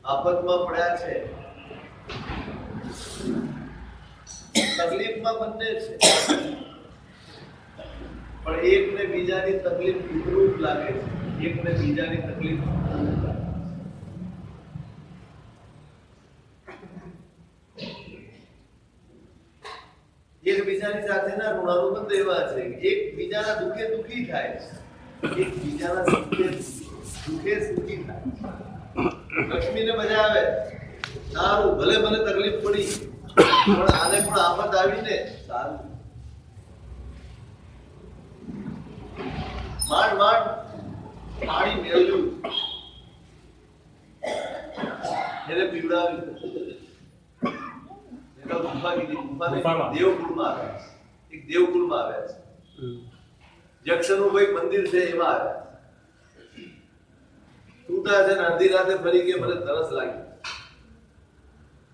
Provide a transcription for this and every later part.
આફતમાં પડ્યા છે, તકલીફમાં બંને છે, પણ એકને બીજાની તકલીફ વિપરીત લાગે છે, એકને બીજાની તકલીફ એકબીજાની સાથેના ઋણાનુબંધ એવા છે, એક બીજાના દુઃખે દુઃખી થાય, એક બીજાના દુઃખે સુખી થાય. લક્ષ્મીને મજા આવે, સારું ભલે મને તકલીફ પડી પણ આને પણ આફત આવીને સારું. માંડ માંડ પાણી મેળવ્યું, એને પીવડાવ્યું. દેવકુળમાં આવ્યા છે, એક દેવકુળમાં આવ્યા છે, જક્ષનું કોઈ મંદિર છે એમાં આવ્યા. સૂતા છે ને અડધી રાતે ફરી કે મને તરસ લાગી,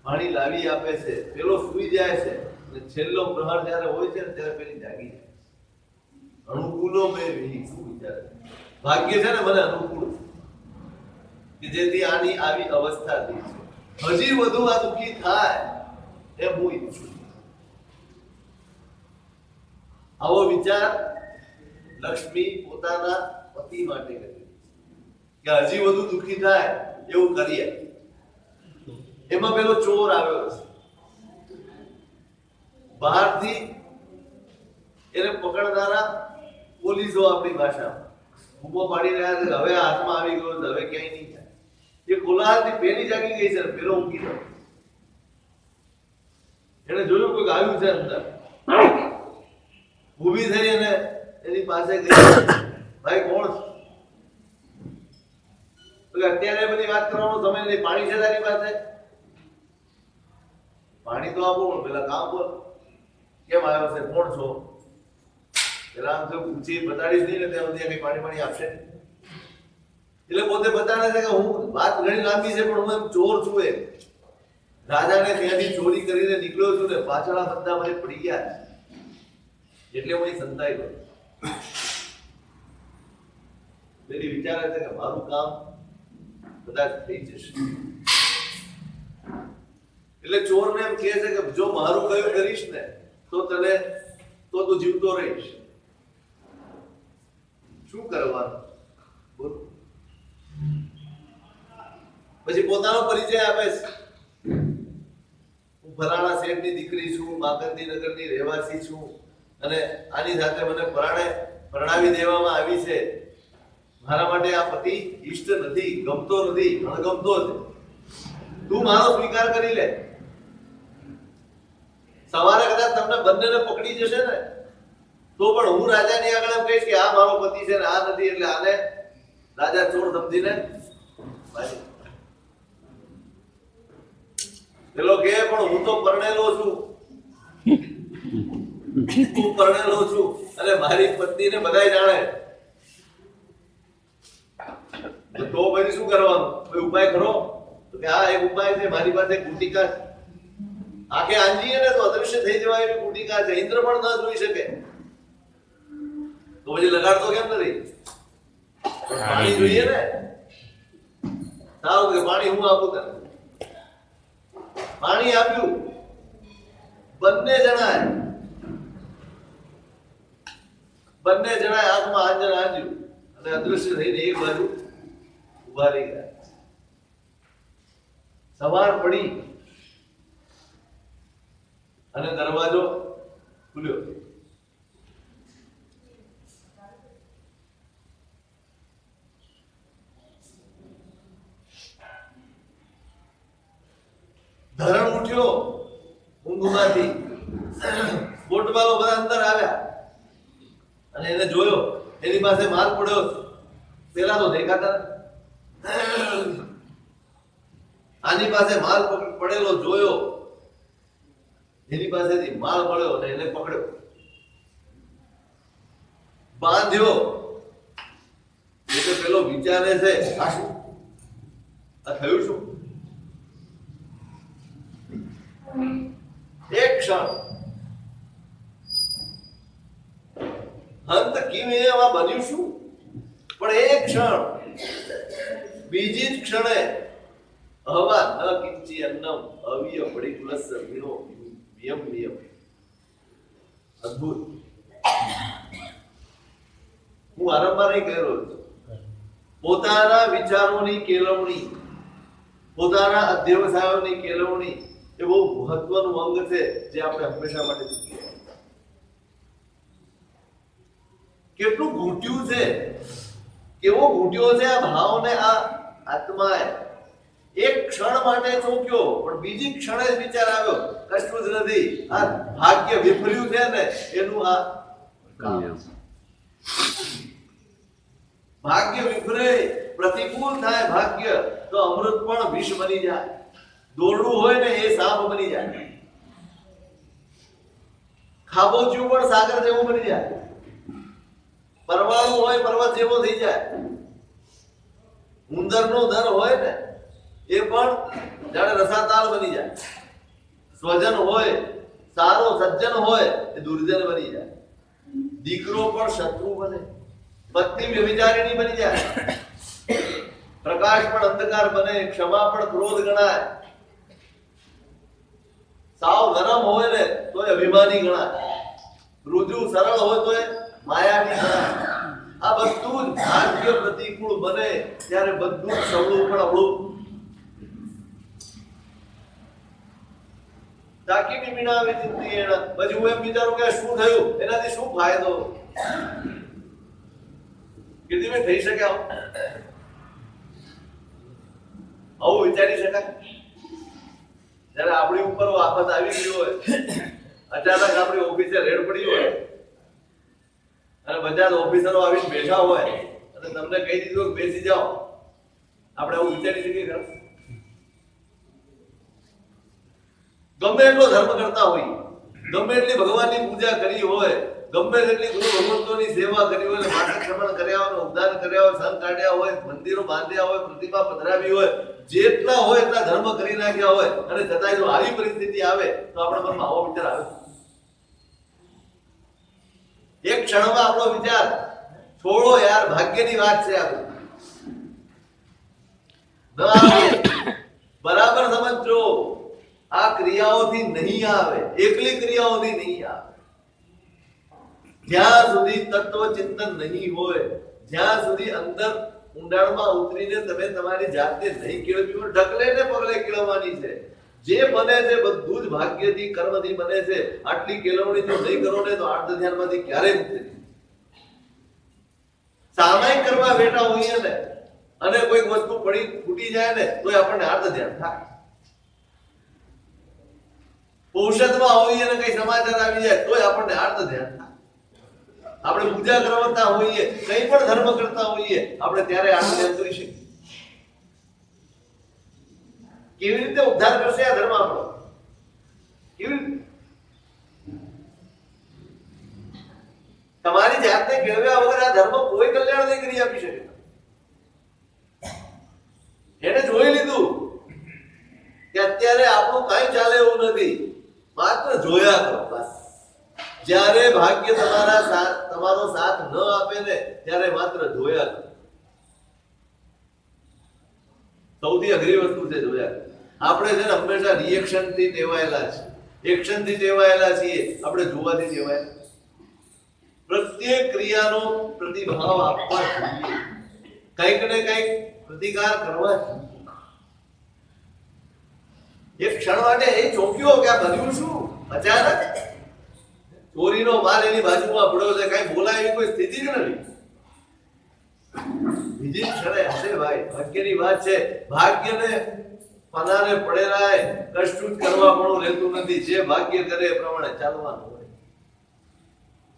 પાણી લાવી આપે છે. પેલો સુઈ જાય છે અને છેલ્લો પ્રહર જયારે હોય છે ને ત્યારે પેલી જાગી જાય. અનુકૂલો મેં શું વિચારે, ભાગ્ય છે ને મને અનુકૂળ કે જેથી આની આવી અવસ્થા થઈ છે. હજી વધુ આ દુઃખી થાય એ હું ઈચ્છું છું. આવો વિચાર લક્ષ્મી પોતાના પતિ માટે કરી કે હજી વધુ દુઃખી થાય એવું કરીએ. એમાં પેલો ચોર આવ્યો છે બહારથી, એને પકડનારા પોલીસો આપણી ભાષામાં ઉભો પાડી રહ્યા છે. હવે હાથમાં આવી ગયો હવે ક્યાંય નહીં થાય. એ કોલાહલથી પેલી જાગી ગઈ છે, પેલો ઊંઘી ગયો. એને જોયું કોઈક આવ્યું છે અંદર, ઊભી થઈ અને એની પાસે ગઈ, ભાઈ કોણ છે? અત્યારે બધી વાત કરવાનો સમય નહીં, પાણી છે તારી પાસે? પાણી તો આપો, પેલા કામ બોલ, કેમ આવ્યો છે, કોણ છો? પેલા આમ તો પૂછી બતાડીશ નહીં ને ત્યાં સુધી કઈ પાણી પાણી આપશે. એટલે પોતે બતાડે છે કે હું વાત ઘણી લાંબી છે પણ હું એમ ચોર છું. એ રાજાને ત્યાંથી ચોરી કરીને નીકળ્યો છું ને પાછળ આ બધા મને પડી ગયા એટલે હું અહીં સંતાઈ ગયો. તેથી વિચારે છે કે મારું કામ કદાચ થઈ જશે. એટલે ચોરને એમ કહે છે કે જો મારું કયું કરીશ ને તો તને તો તું જીવતો રહીશ. શું કરવાનું બોલ? પછી પોતાનો પરિચય આપે છે, હું ફલાણા શેઠની દીકરી છું, માકંદી નગરની રહેવાસી છું અને આની સાથે મને પરણાવી દેવામાં આવી છે. મારા માટે આ પતિ ઈષ્ટ નથી, ગમતો નથી, અણગમતો છે. તું મારો સ્વીકાર કરી લે. સવારે કદાચ તમને બંનેને પકડી જશે ને તો પણ હું રાજાની આગળ એમ કહીશ કે આ મારો પતિ છે ને આ નથી, એટલે આને રાજા ચોર સમજીને પેલો કે પણ હું તો પરણેલો છું, હું પરણેલો છું અને મારી પત્નીને બધાય જાણે. તો પછી શું કરવાનું? કોઈ ઉપાય કરો? તો કે હા એક ઉપાય છે, મારી પાસે કુટિકા છે. આખે આંજીએ ને તો અદૃશ્ય થઈ જવાય એવી કુટિકા છે, ઇન્દ્ર પણ ન જોઈ શકે. તો પછી લગાડતો કેમ નથી? પાણી જોઈએ ને. સારું કે પાણી હું આપું તને. પાણી આપ્યું, બંને જણાએ આંખમાં આંજણ આંજ્યું અને અદૃશ્ય થઈને એક બાજુ ઉભા રહી ગયા. સવાર પડી અને દરવાજો ખુલ્યો. ધરણ ઉઠ્યો ઊંઘમાંથી, કોટવાલો બધા અંદર આવ્યા અને એને જોયો, એની પાસે માલ પડ્યો. પેલા તો દેખાતા, આની પાસે માલ પડેલો જોયો, એની પાસેથી માલ મળ્યો અને એને પકડ્યો, બાંધ્યો. એટલે પેલો વિચારે છે આ શું, આ થયું શું? એક ક્ષણ અંત કેમ એવા બન્યું શું? પણ એક ક્ષણ બીજી જ ક્ષણે અહવા ન કિંચી અન્નમ અવિય પડી પ્લસ વિનો નિયમ નિયમ. અદ્ભુત. હું વારંવાર કહી રહ્યો છું, પોતાના વિચારોની કેળવણી, પોતાના અધ્યવસાયોની કેળવણી એ બહુ મહત્વનું અંગ છે જે આપણે હંમેશા માટે ચૂકીએ. કેટલું ઘૂંટ્યું છે, કેવો ઘૂંટ્યો છે આ ભાવને, આ આત્માએ. એક ક્ષણ માટે ચોંક્યો પણ બીજી ક્ષણે જ વિચાર આવ્યો કશું જ નથી, આ ભાગ્ય વિફર્યું છે ને એનું આ કામ. ભાગ્ય વિફરે, પ્રતિકૂળ થાય ભાગ્ય તો અમૃત પણ વિષ બની જાય, દોરડું હોય ને એ સાપ બની જાય, ખાબોચિયું પણ સાગર જેવું બની જાય, પરમાણુ હોય પર્વત જેવો થઈ જાય, ઉંદરનો દર હોય ને એ પણ જાણે રસાતાળ બની જાય, સ્વજન હોય સારો સજ્જન હોય એ દુર્જન બની જાય, દીકરો પણ શત્રુ બને, પત્ની વ્યભિચારિણી બની જાય, પ્રકાશ પણ અંધકાર બને, ક્ષમા પણ ક્રોધ ગણાય, સાવ નરમ હોય ને તો એ અભિમાની ગણાય, રુજુ સરળ હોય તો એ માયાવી ગણાય. આ બધું જ ભાગ્ય પ્રતિકૂળ બને ત્યારે બધું જ સવળું પણ અવળું. તાકી વિના વિચિંતયેન, પછી હું એમ વિચારું કે શું થયું, એનાથી શું ફાયદો? કીર્તિભાઈ થઈ શકે આવું વિચારી શકાય? જયારે આપણી ઉપર આફત આવી ગઈ હોય, અચાનક આપણી ઓફિસે રેડ પડી હોય અને બધા ઓફિસરો આવીને બેઠા હોય અને તમને કહી દીધું કે બેસી જાઓ, આપણે આવું વિચારી શકીએ ખરા? ગમે એટલો ધર્મ કરતા હોય, ગમે એટલી ભગવાનની પૂજા કરી હોય, ગમે તેટલી ગુરુ ભગવંતોની સેવા કરી હોય, માતા શ્રમણ કર્યા હોય, ઉદ્ધાર કર્યા હોય, સંત કાઢ્યા હોય, મંદિરો બાંધ્યા હોય, પ્રતિમા પધરાવી હોય, જેટલા હોય એટલા ધર્મ કરી નાખ્યા હોય અને છતાંય જો આવી પરિસ્થિતિ આવે તો આપણા મનમાં આવો વિચાર આવે? એક ક્ષણમાં આપણો વિચાર છોડો યાર, ભાગ્યની વાત છે આ. બરાબર સમજો, આ ક્રિયાઓથી નહીં આવે, એકલી ક્રિયાઓથી નહીં આવે. જ્યાં સુધી તત્વ ચિંતન નહીં હોય, જ્યાં સુધી અંદર ઊંડાણમાં ઉતરીને તમે તમારી જાતને નહીં કેળવી હોય, ઢકલે ને પગલે કેળવવાની છે. જે બને છે બધું જ ભાગ્યથી કર્મથી બને છે. આટલી કેળવણી જો નહીં કરો ને તો આર્ધ ધ્યાનમાંથી ક્યારેય મુક્તિ નહીં. સામાયિક કરવા બેઠા હોઈએ ને અને કોઈક વસ્તુ પડી ફૂટી જાય ને તો આપણને આર્ધ ધ્યાન થાય. ઔષધમાં હોઈએ ને કઈ સમાચાર આવી જાય તોય આપણને આર્ધ ધ્યાન થાય. આપણે પૂજા કરતા હોઈએ, કઈ પણ ધર્મ કરતા હોઈએ, આપણે ત્યારે આર્ધ ધ્યાન કરી શકીએ. કેવી રીતે ઉદ્ધાર કરશે આ ધર્મ આપણો? કેવી રીતે? તમારી જાતને કેળવ્યા વગર આ ધર્મ કોઈ કલ્યાણ નહીં કરી આપી શકે. એને જોઈ લીધું કે અત્યારે આપણું કઈ ચાલે એવું નથી, માત્ર જોયા કરો બસ. જ્યારે ભાગ્ય તમારો સાથ ન આપે ને ત્યારે માત્ર જોયા કરો. સૌથી અઘરી વસ્તુ છે જોયા. આપણે છે ને હંમેશા રિએક્શન થી ટેવાયેલા છે, એક્શન થી ટેવાયેલા છીએ, આપણે જોવાથી ટેવાયેલા. પ્રત્યેક ક્રિયાનો પ્રતિભાવ આપવા જોઈએ, કંઈક ને કંઈક પ્રતિકાર કરવા જોઈએ. એક ક્ષણ માટે એ ચોંક્યો કે આ બન્યું શું? અચાનક ચોરીનો માલ એની બાજુમાં પડ્યો છે, કઈ બોલાય એવી કોઈ સ્થિતિ જ નથી. બીજી ક્ષણે હશે ભાઈ, ભાગ્યની વાત છે. ભાગ્યને પનારે પડેલાય કશું જ કરવા પણ રહેતું નથી. જે ભાગ્ય કરે એ પ્રમાણે ચાલવાનું હોય.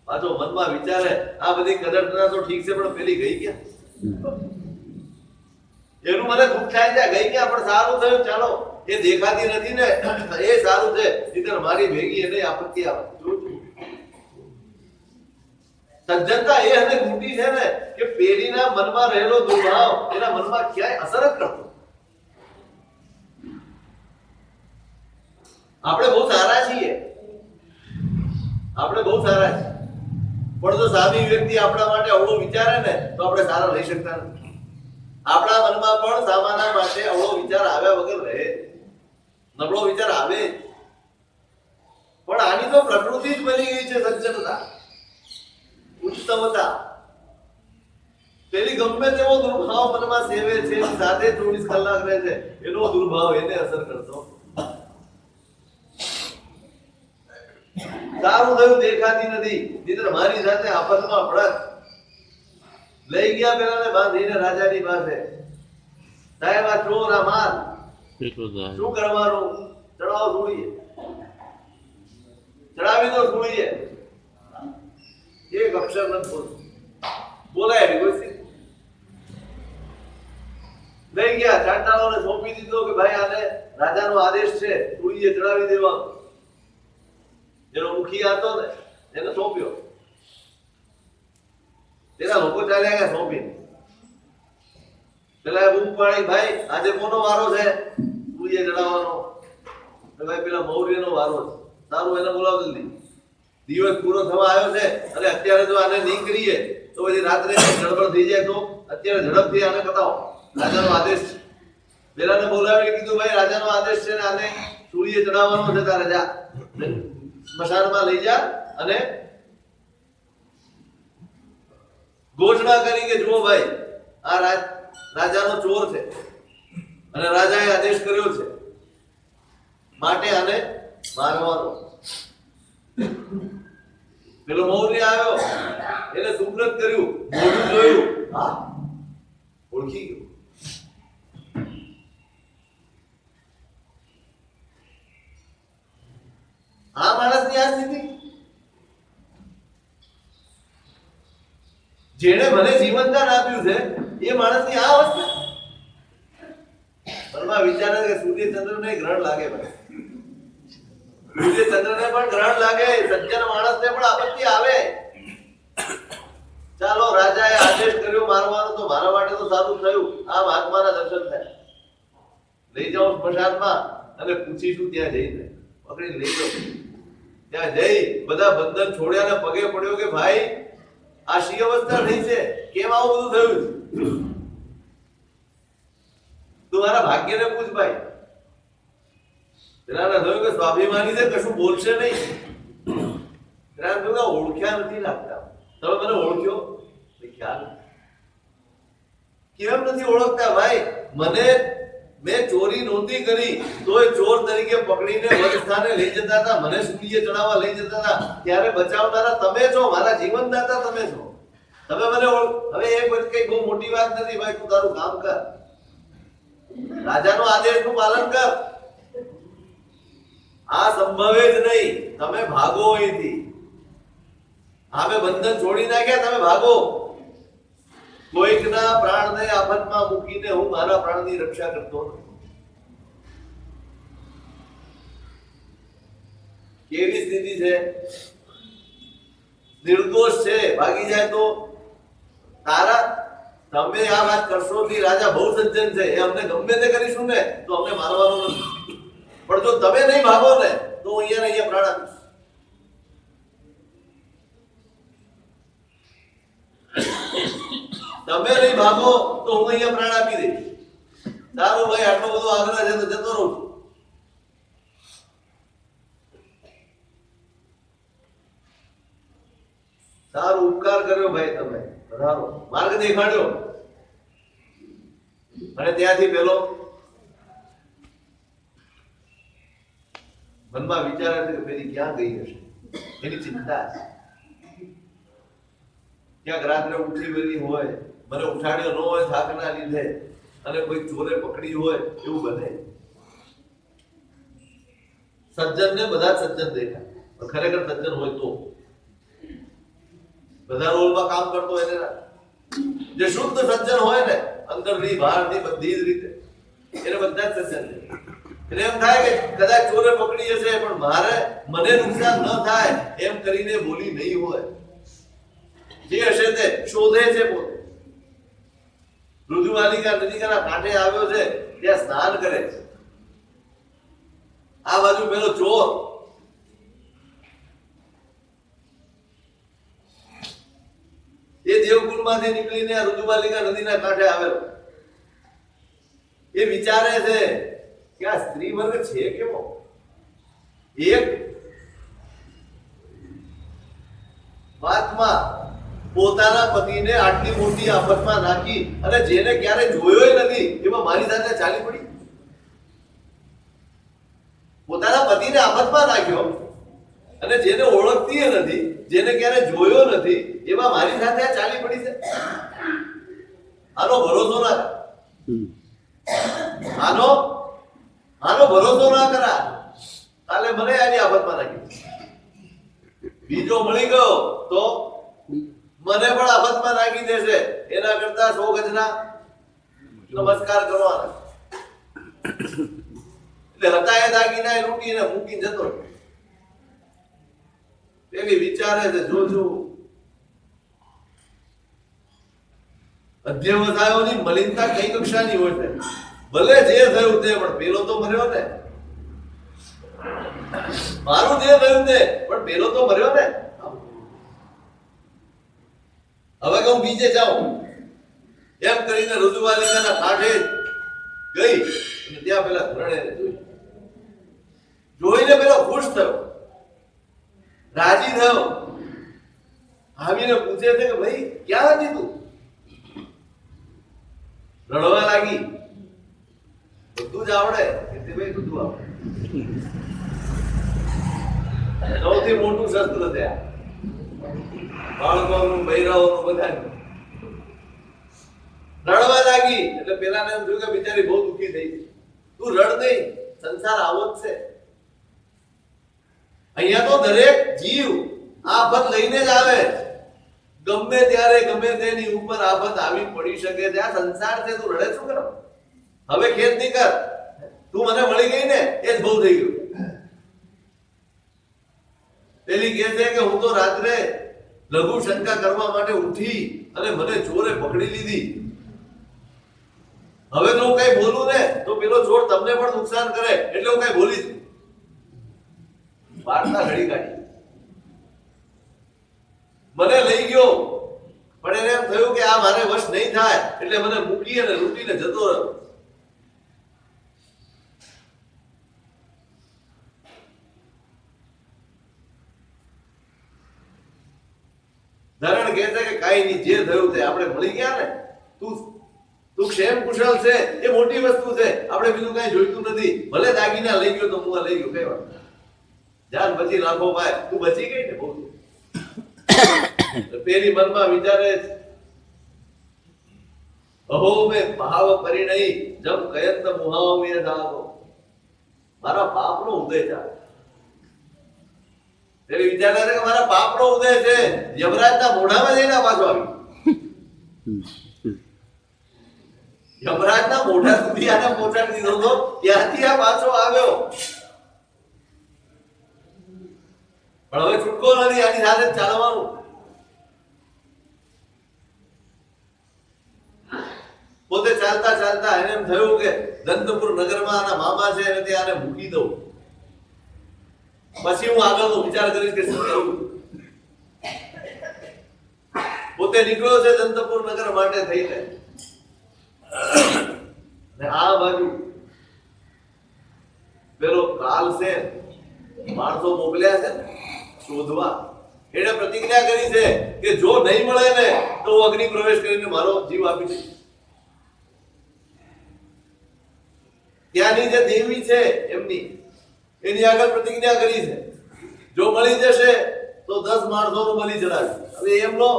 પાછો મનમાં વિચારે આ બધી કદરતા તો ઠીક છે પણ પેલી ગઈ ક્યાં? એનું મને દુઃખ થાય છે. ગઈ ક્યાં? પણ સારું થયું, ચાલો એ દેખાતી નથી ને એ સારું છે, ઇધર મારી ભેગી એને આપત્તિ આવે. સજ્જનતા એ હદે મોટી છે ને કે પેઢીના મનમાં રહેલો દુર્ભાવ એના મનમાં ક્યાંય અસર જ કરતો. આપણે બહુ સારા છીએ, આપણે બહુ સારા છીએ, પણ જો સામી વ્યક્તિ આપણા માટે અવળો વિચારે ને તો આપણે સારા રહી શકતા નથી. આપણા મનમાં પણ સામાના માટે અવળો વિચાર આવ્યા વગર રહે, નબળો વિચાર આવે. પણ આની તો પ્રકૃતિ જ બની ગઈ છે સજ્જનતા, ઉત્તમતા. પેલી ગમે તેવો દુર્ભાવ મનમાં સેવે છે, સાથે 24 કલાક રહે છે, એનો દુર્ભાવ એને અસર કરતો. સારું થયું દેખાતી નથી, નહીંતર મારી સાથે આફતમાં પડત. લઈ ગયા પેલાને બાંધીને રાજાની પાસે, સાહેબ આ ચોર આ માલ, શું કરવાનું? ચડાવો છોડીએ, ચડાવી દો છોડીએ. એક અક્ષર નથી બોલતું, બોલાય નહીં કોઈ. લઈ ગયા, ચાંડાળોને સોંપી દીધો કે ભાઈ આને રાજાનો આદેશ છે, છોડીએ ચડાવી દેવાનો. જેનો મુખી હતો ને એને સોંપ્યો. તેના લોકો ચાલ્યા ગયા સોંપીને. પેલા બૂમ પાડી, ભાઈ આજે કોનો વારો છે છોડીએ ચડાવવાનો? ભાઈ પેલા મૌર્યનો વારો છે. સારું, એને બોલાવ જલ્દી. દિવસ પૂરો થવા આવ્યો છે અને અત્યારે જો આને નહીં કરીએ તો પછી રાત્રે ગડબડ થઈ જાય. તો અત્યારે ઝડપથી આને બતાવો, રાજાનો આદેશ છે. પેલાને બોલાવી કીધું, ભાઈ રાજાનો આદેશ છે ને આને છોડીએ ચડાવવાનો છે, તારે જા સ્મશાનમાં લઈ જા અને ઘોષણા કરી કે જુઓ ભાઈ આ રાજાનો ચોર છે અને રાજાએ આદેશ કર્યો છે માટે આને મારવાનો. પેલો મૌર્ય આવ્યો, એને સુપ્રત કર્યું, મોઢું જોયું, હા ઓળખી ગયો. આ માણસની આ સ્થિતિ, જેણે મને જીવનદાન આપ્યું છે એ માણસની આ અવસ્થા. મનમાં વિચારે કે સૂર્યચંદ્રને ગ્રહણ લાગે, ભાઈ સૂર્યચંદ્રને પણ ગ્રહણ લાગે, સજ્જન માણસને પણ આપત્તિ આવે. ચાલો રાજાએ આદેશ કર્યો મારવાનો, તો મારા માટે તો સારું થયું, આ મહાત્માના દર્શન થાય. લઈ જાઓ સ્મશાનમાં અને પૂછીશું, ત્યાં જઈને પકડી લઈ જાઓ. ત્યાં જઈ બધા બંધન છોડ્યા ને પગે પડ્યો કે ભાઈ આ શી અવસ્થા થઈ છે, કેમ આવું બધું થયું? તું મારા ભાગ્યને પૂછ ભાઈ. પેલા થયું કે સ્વાભિમાની છે, કશું બોલશે નહીં. પેલા થયું ઓળખ્યા નથી લાગતા. તમે મને ઓળખ્યો? ખ્યાલ કેમ નથી ઓળખતા ભાઈ? મેં ચોરી નહોતી કરી તોય ચોર તરીકે પકડીને વડસ્થાને લઈ જતા હતા, મને સૂર્ય ચડાવવા લઈ જતા હતા. ત્યારે બચાવનારા તમે છો, મારા જીવનદાતા તમે છો. તમે મને હવે એ બધી કઈ બહુ મોટી વાત નથી ભાઈ. તું તારું કામ કર, રાજાનો આદેશનું પાલન કર. આ સંભવે જ નહીં. તમે ભાગો અહીંથી. આમે બંધન છોડી નાખ્યા, તમે ભાગો. કોઈકના પ્રાણને આફતમાં મૂકીને હું મારા પ્રાણની રક્ષા કરતો નથી. કેવી સ્થિતિ છે? નિર્દોષ છે, ભાગી જાય તો તમે આ વાત કરશો કે રાજા બહુ સજ્જન છે, એ અમને ગમે તે કરીશું ને તો અમને મારવાનો નથી. પણ જો તમે નહીં ભાગો ને તો હું અહીંયા ને અહીંયા પ્રાણ આપીશ. તમે નહીં ભાગો તો હું અહીંયા પ્રાણ આપી દઈશ. સારું ભાઈ, આટલો બધો આગ્રહ છે તો જતો રહું છું. સારું, ઉપકાર કર્યો ભાઈ, તમે પધારો, માર્ગ દેખાડ્યો. અને ત્યાંથી પેલો મનમાં વિચારે છે કે પેલી ક્યાં ગઈ હશે, એની ચિંતા છે. ક્યાંક રાત્રે ઉઠી ગયેલી હોય, મને ઉઠાડ્યો ન હોય થાકના લીધે, અને કોઈ ચોરે પકડી હોય એવું બને. સજ્જનને બધા સજ્જન દેખાય, પણ ખરેખર સજ્જન હોય તો બધા રોલમાં કામ કરતો એને જે શુદ્ધ સજ્જન હોય ને, અંદરથી બહારથી બધી જ રીતે એને બધા જ સજ્જન દેખાય. એટલે એમ થાય કે કદાચ ચોરે પકડી જશે પણ મને નુકસાન ન થાય એમ કરીને બોલી નહીં હોય. જે હશે તે શોધે છે પોતે. ઋતુમાલિકા નદીના કાંઠે આવ્યો છે, ત્યાં સ્નાન કરે છે. આ બાજુ પેલો ચોર એ દેવકુળમાંથી નીકળીને ઋતુમાલિકા નદીના કાંઠે આવેલો. એ વિચારે છે કે આ સ્ત્રી વર્ગ છે કેવો? એક વાતમાં પોતાના પતિને આટલી મોટી આફતમાં નાખી અને જેને ક્યારે જોયો નથી એમાં મારી સાથે ચાલી પડી. પોતાના પતિને આફતમાં નાખ્યો અને જેને ઓળખતી નથી, જેને ક્યારે જોયો નથી એમાં મારી સાથે આ ચાલી પડી છે. આનો ભરોસો ના કર. આનો ભરોસો ના કરા. કાલે મને આની આફતમાં નાખી, બીજો મળી ગયો તો મને પણ આફતમાં નાખી દેશે. એના કરતા 100 ગજના નમસ્કાર કરવાના. એટલે હતા એ દાગીના લૂંટીને મૂકીને જતો. પેલી વિચારે છે જોજો અધ્યવસાયોની મલિનતા કઈ કક્ષાની હોય છે. ભલે જે થયું તે, પણ પેલો તો મર્યો ને. મારું જે થયું તે, પણ પેલો તો મર્યો ને. હવે કે હું બીજે જાઉં એમ કરીને રુજુવાલિકાના કાંઠે ગઈ અને ત્યાં પેલા ધરણેને જોઈને પેલો ખુશ થયો, રાજી થયો. આવીને પૂછે છે કે ભાઈ ક્યાં હતી તું? રડવા લાગી. બધું જ આવડે કે ભાઈ બધું આવડે. સૌથી મોટું શસ્ત્ર છે આ. બાળકોનું, બૈરાઓનું, બધાનું. રડવા લાગી એટલે પેલાને એમ થયું કે બિચારી બહુ દુઃખી થઈ. તું રડ નહીં, સંસાર આવો જ છે. અહીંયા તો દરેક જીવ આફત લઈને જ આવે. ગમે ત્યારે ગમે તેની ઉપર આફત આવી પડી શકે છે. આ સંસાર છે. તું રડે શું કરો? હવે ખેદ નહીં કર. તું મને મળી ગઈ ને એ જ બહુ થઈ ગયું. પેલી કહે છે કે હું તો રાત્રે લઘુ શંકા કરવા માટે ઉઠી અને મને ચોરે પકડી લીધી. હવે તો હું કઈ બોલું ને તો પેલો ચોર તમને પણ નુકસાન કરે, એટલે હું કઈ બોલી છું. વાર્તા ઘડી કાઢી. મને લઈ ગયો, પણ એને એમ થયું કે આ મારે વશ નહીં થાય, એટલે મને મૂકી અને લૂંટીને જતો રહ્યો. ધરણ કહે છે કે કાંઈ નહીં, જે થયું તે આપણે મળી ગયા ને. તું ક્ષેમ કુશળ છે એ મોટી વસ્તુ છે. આપણે બીજું કઈ જોઈતું નથી. ભલે દાગીના લઈ ગયો તો હું લઈ ગયો, કઈ વાત. જાન બચી નાખો ભાઈ, તું બચી ગઈ ને બહુ. પેલી મનમાં વિચારે અહો મે ભાવ પરિણય જબ કયંત મુહાવ મે દાગો. મારા પાપનો ઉદય થાય. પેલી વિચારે છે કે મારા પાપનો ઉદય છે. યમરાજના મોઢામાં જઈને પાછો આવી. યમરાજના મોઢા સુધી આને પહોંચાડી દીધો તો ત્યાંથી આ પાછો આવ્યો. પણ હવે છૂટકો નથી, આની સાથે ચાલવાનું. પોતે ચાલતા ચાલતા એને એમ થયું કે દંતપુર નગરમાં આના મામા છે અને તે આને મૂકી દઉં, પછી હું આગળનો વિચાર કરીશ કે શું કરવું. પોતે નીકળ્યો છે દંતપુર નગર માટે થઈને. આ બાજુ પેલો કાલ છે, માણસો મોકલ્યા છે શોધવા. એને પ્રતિજ્ઞા કરી છે કે જો નહીં મળે ને તો હું અગ્નિ પ્રવેશ કરીને મારો જીવ આપી દઈશ. ત્યાંની જે દેવી છે એની આગળ પ્રતિજ્ઞા કરી છે, જો મળી જશે તો 10 માણસોનું બલિ ચડાવી. હવે એમનો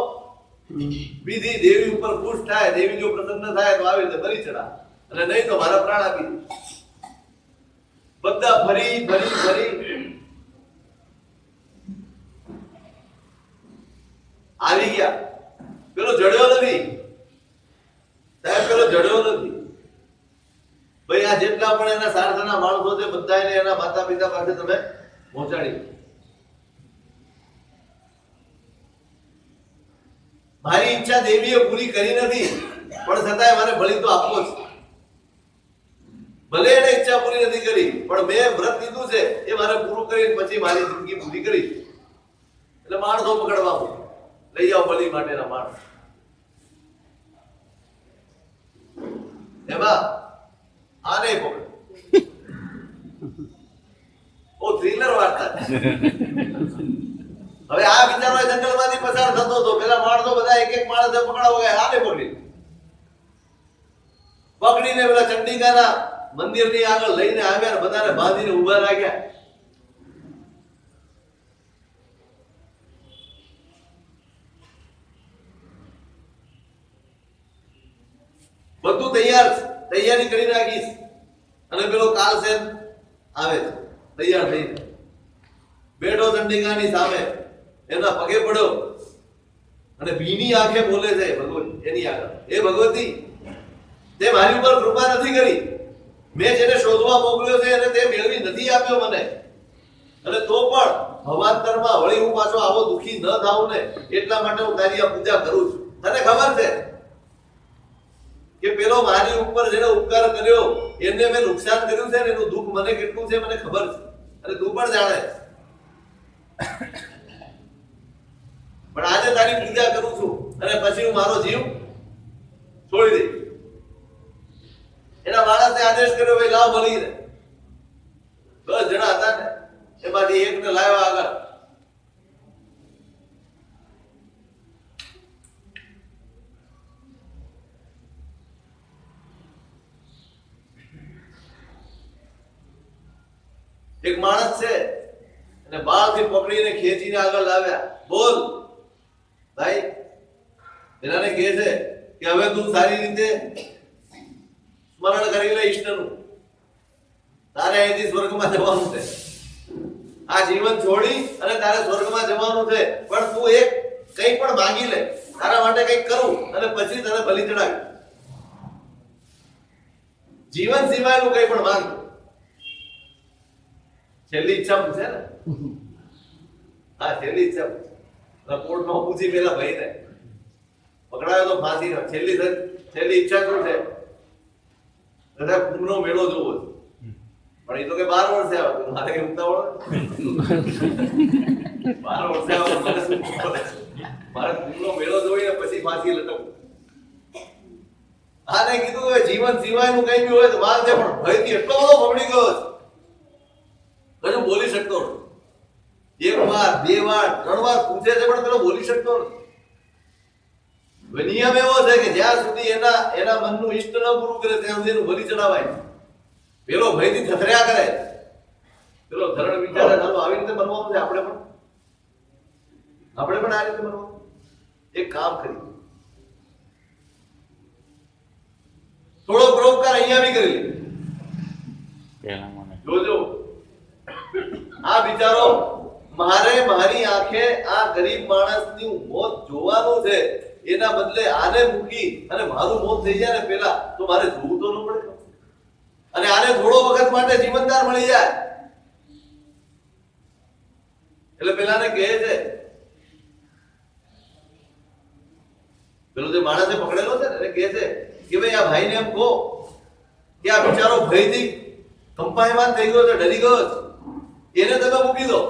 વિધિ દેવી ઉપર ખુશ થાય, દેવી જો પ્રસન્ન થાય તો આવી રીતે બલિ ચડાવે, અને નહીં તો મારા પ્રાણ આપી દે. બધા ફરી આવી ગયા. પેલો જડ્યો નથી સાહેબ, પેલો જડ્યો નથી. ભાઈ આ જેટલા પણ એના સારથાના માણસો છે બધાને એના માતા પિતા પાસે તમે પહોંચાડી. મારી ઈચ્છા દેવીએ પૂરી કરી નથી, પણ છતાંય મારે બલિ તો આપવો છે. ભલે એને ઈચ્છા પૂરી નથી કરી, પણ મેં વ્રત લીધું છે એ મારે પૂરું કરીને પછી મારી જિંદગી પૂરી કરી. એટલે માણસો પકડવા લઈ જાઓ બલિ માટેના માણસ. એમાં આને પકડ હવે આ વિચારો જંગલમાંથી પસાર થતો હતો. પેલા માણસો બધા એક એક માણસે પકડાવો ગયા, હાલે પકડીને પેલા ચંડિકાના મંદિરની આગળ લઈને આવ્યા ને બધાને બાંધીને ઉભા રાખ્યા. બધું તૈયારી કરી રાખીશ. અને પેલો કાલસેન આવે છે તૈયાર થઈને, બેઠો ચંડિકાની સામે, એના પગે પડ્યો અને ભીની આંખે બોલે છે ભગવતી એની આગળ, એ ભગવતી, તે મારી ઉપર કૃપા નથી કરી. મેં જેને શોધવા મોકલ્યો છે એને તે મેળવી નથી આપ્યો મને, અને તો પણ ભવાંતરમાં વળી હું પાછો આવો દુખી ન થાઉં ને એટલા માટે હું તારી આ પૂજા કરું છું. તને ખબર છે કે પેલો મારી ઉપર જેને ઉપકાર કર્યો એને મેં નુકસાન કર્યું છે ને એનું દુઃખ મને કેટલું છે મને ખબર છે, અને તું પણ જાણે. પણ આજે તારી પૂજા કરું છું અને પછી હું મારો જીવ છોડી દઈશ. એના માણસે આદેશ કર્યો, ભાઈ લાવ મળી ને 10 જણા હતા ને એમાંથી એકને લાવ્યા આગળ. એક માણસ છે અને બાળથી પકડીને ખેંચીને આગળ લાવ્યા. બોલ ભાઈ, એનાને કહે છે કે હવે તું સારી રીતે સ્મરણ કરી લે ઈષ્ટનું, તારે અહીંથી સ્વર્ગમાં જવાનું છે. આ જીવન છોડી અને તારે સ્વર્ગમાં જવાનું છે, પણ તું એક કંઈ પણ માંગી લે, તારા માટે કંઈક કરું અને પછી તને બલિ ચડાવી. જીવન સિવાયનું કંઈ પણ માંગ. છેલ્લી ઈચ્છા પૂછે ને, હા છેલ્લી ઈચ્છા પૂછે. કોર્ટમાં પૂછી પેલા ભાઈને પકડાયો તો ફાંસી. છેલ્લી ઈચ્છા શું છે? કુંભનો મેળો જોવો છે. પણ એ તો કે 12 વર્ષે આવે, મારે કે ઉતાવળ 12 વર્ષે આવે, મારે કુંભનો મેળો જોઈને પછી ફાંસી લટકવું. આને કીધું કે જીવન સિવાયનું કઈ બી હોય તો માંગ છે, પણ ભયથી એટલો બધો ભમડી ગયો છે કશું બોલી શકતો નથી. 1 વાર 2 વાર 3 વાર પૂછે છે પણ પેલો બોલી શકતો નથી. નિયમ એવો છે કે જ્યાં સુધી એના મનનું ઈષ્ટ ન પૂરું કરે ત્યાં સુધી એનું બલિ ચડાવાય. પેલો ભયથી થથર્યા કરે, પેલો ધરણ વિચારે ચાલો આવી રીતે બનવાનું છે. આપણે પણ આ રીતે બનવાનું. એક કામ કરી, થોડો પરોપકાર અહીંયા બી કરી લે. જોજો આ બિચારો, મારી આંખે આ ગરીબ માણસની મોત જોવાનું છે, એના બદલે આને મૂકી અને મારું મોત થઈ જાય ને પેલા, તો મારે જોવું તો ન પડે. અને આને થોડો વખત માટે જીવનદાર મળી જાય. એટલે પેલાને કહે છે, પેલો જે માણસે પકડેલો છે ને એને કહે છે કે ભાઈ આ ભાઈને એમ કહો કે આ બિચારો ભયથી કંપાયમાન થઈ ગયો છે, ડરી ગયો છે, એને તમે મૂકી દો,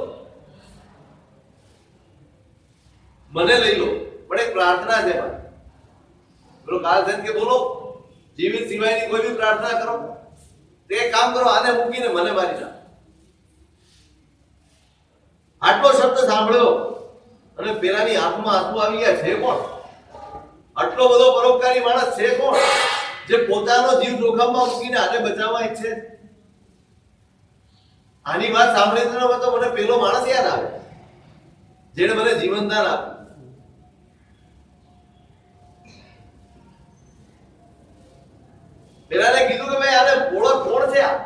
મને લઈ લો. પણ એક પ્રાર્થના છે મારી. પેલો કાલસેન કે બોલો, જીવિત સિવાયની કોઈ બી પ્રાર્થના કરો. તે એક કામ કરો, આને મૂકીને મને મારી નાખો. આટલો શબ્દ સાંભળ્યો અને પેલાની આંખમાં આંસુ આવી ગયા. છે કોણ આટલો બધો પરોપકારી માણસ? છે કોણ જે પોતાનો જીવ જોખમમાં મૂકીને આને બચાવવા ઈચ્છે? આની વાત સાંભળીને તો મને પેલો માણસ યાદ આવે જેને મને જીવનદાન આપ્યું. પેલાને કીધું કે ભાઈ આને ઓળખ કોણ છે? આ